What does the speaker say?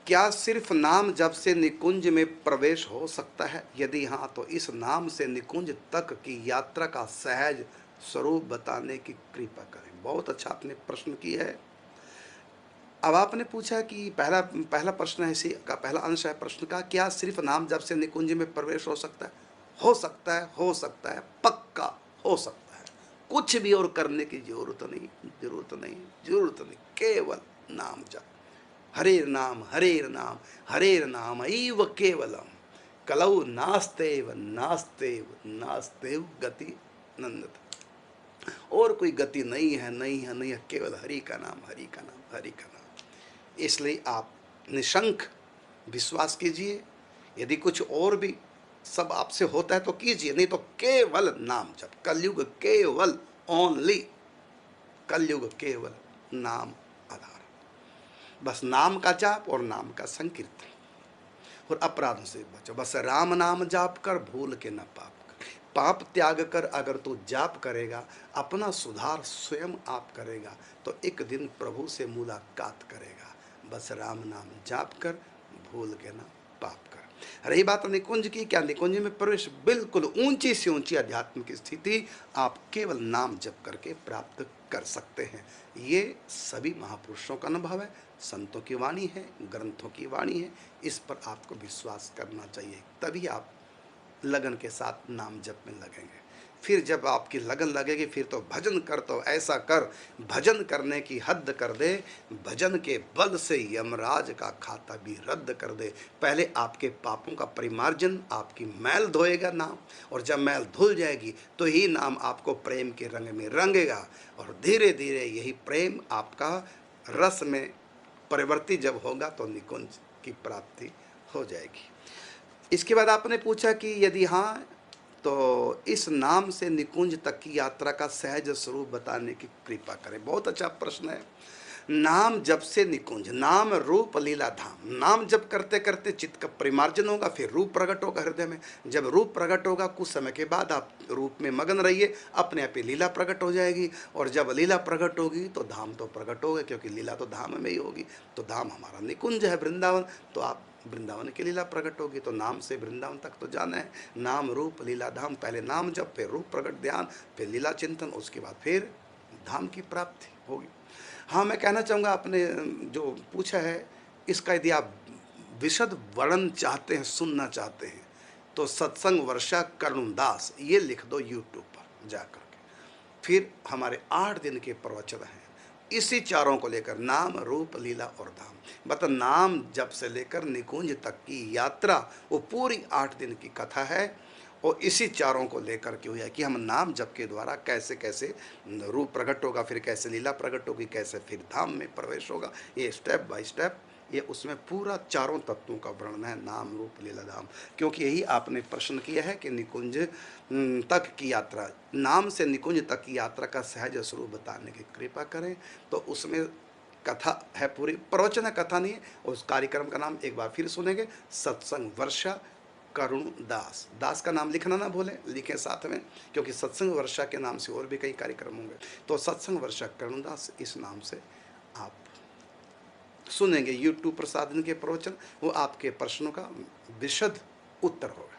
क्या सिर्फ नाम जप से निकुंज में प्रवेश हो सकता है? यदि हाँ, तो इस नाम से निकुंज तक की यात्रा का सहज स्वरूप बताने की कृपा करें। बहुत अच्छा आपने प्रश्न किया है। अब आपने पूछा कि पहला पहला प्रश्न है, इसी का पहला अंश है प्रश्न का, क्या सिर्फ नाम जप से निकुंज में प्रवेश हो सकता है? हो सकता है, हो सकता है, पक्का हो सकता है। कुछ भी और करने की जरूरत नहीं, जरूरत नहीं, जरूरत नहीं, केवल नाम जप। हरेर नाम, हरेर नाम एव केवलम, कलौ नास्तेव नास्तेव नास्तेव गति नंदत। और कोई गति नहीं है, नहीं है, नहीं है, केवल हरि का नाम, हरि का नाम, हरि का नाम। इसलिए आप निशंक विश्वास कीजिए। यदि कुछ और भी सब आपसे होता है तो कीजिए, नहीं तो केवल नाम जप। कलयुग केवल, ओनली कलयुग केवल नाम आधार। बस नाम का जाप और नाम का संकीर्तन, और अपराधों से बचो। बस राम नाम जाप कर, भूल के न पाप कर। पाप त्याग कर अगर तू जाप करेगा, अपना सुधार स्वयं आप करेगा, तो एक दिन प्रभु से मुलाकात करेगा। बस राम नाम जाप कर, भूल के न पाप कर। रही बात निकुंज की, क्या निकुंज में प्रवेश? बिल्कुल ऊंची से ऊंची आध्यात्मिक स्थिति आप केवल नाम जप करके प्राप्त कर सकते हैं। ये सभी महापुरुषों का अनुभव है, संतों की वाणी है, ग्रंथों की वाणी है। इस पर आपको विश्वास करना चाहिए, तभी आप लगन के साथ नाम जप में लगेंगे। फिर जब आपकी लगन लगेगी, फिर तो भजन कर, तो ऐसा कर भजन करने की हद कर दे, भजन के बल से यमराज का खाता भी रद्द कर दे। पहले आपके पापों का परिमार्जन, आपकी मैल धोएगा नाम, और जब मैल धुल जाएगी तो ही नाम आपको प्रेम के रंग में रंगेगा, और धीरे धीरे यही प्रेम आपका रस में परिवर्तित जब होगा तो निकुंज की प्राप्ति हो जाएगी। इसके बाद आपने पूछा कि यदि हाँ, तो इस नाम से निकुंज तक की यात्रा का सहज स्वरूप बताने की कृपा करें। बहुत अच्छा प्रश्न है। नाम जप से निकुंज, नाम रूप लीला धाम। नाम जप करते करते चित्त का परिमार्जन होगा, फिर रूप प्रकट होगा हृदय में। जब रूप प्रकट होगा, कुछ समय के बाद आप रूप में मगन रहिए, अपने आप ही लीला प्रकट हो जाएगी। और जब लीला प्रकट होगी तो धाम तो प्रकट होगा, क्योंकि लीला तो धाम में ही होगी। तो धाम हमारा निकुंज है वृंदावन, तो आप वृंदावन की लीला प्रकट होगी। तो नाम से वृंदावन तक तो जाना है। नाम रूप लीला धाम, पहले नाम जप, फिर रूप प्रकट ध्यान, फिर लीला चिंतन, उसके बाद फिर धाम की प्राप्ति होगी। हाँ, मैं कहना चाहूँगा, आपने जो पूछा है, इसका यदि आप विशद वर्णन चाहते हैं, सुनना चाहते हैं, तो सत्संग वर्षा करुणदास ये लिख दो यूट्यूब पर जा कर के। फिर हमारे 8 दिन के प्रवचन हैं इसी चारों को लेकर, नाम रूप लीला और धाम। मतलब नाम जब से लेकर निकुंज तक की यात्रा, वो पूरी 8 दिन की कथा है। और इसी चारों को लेकर के हुआ है कि हम नाम जप के द्वारा कैसे कैसे रूप प्रकट होगा, फिर कैसे लीला प्रकट होगी, कैसे फिर धाम में प्रवेश होगा। ये स्टेप बाय स्टेप, ये उसमें पूरा चारों तत्वों का वर्णन है, नाम रूप लीला धाम। क्योंकि यही आपने प्रश्न किया है कि निकुंज तक की यात्रा, नाम से निकुंज तक की यात्रा का सहज स्वरूप बताने की कृपा करें। तो उसमें कथा है, पूरी प्रवचन कथा नहीं है। उस कार्यक्रम का नाम एक बार फिर सुनेंगे, सत्संग वर्षा करुण दास। दास का नाम लिखना ना भूलें, लिखें साथ में, क्योंकि सत्संग वर्षा के नाम से और भी कई कार्यक्रम होंगे। तो सत्संग वर्षा करुण दास, इस नाम से आप सुनेंगे यूट्यूब प्रसाधन के प्रवचन। वो आपके प्रश्नों का विशद उत्तर होगा।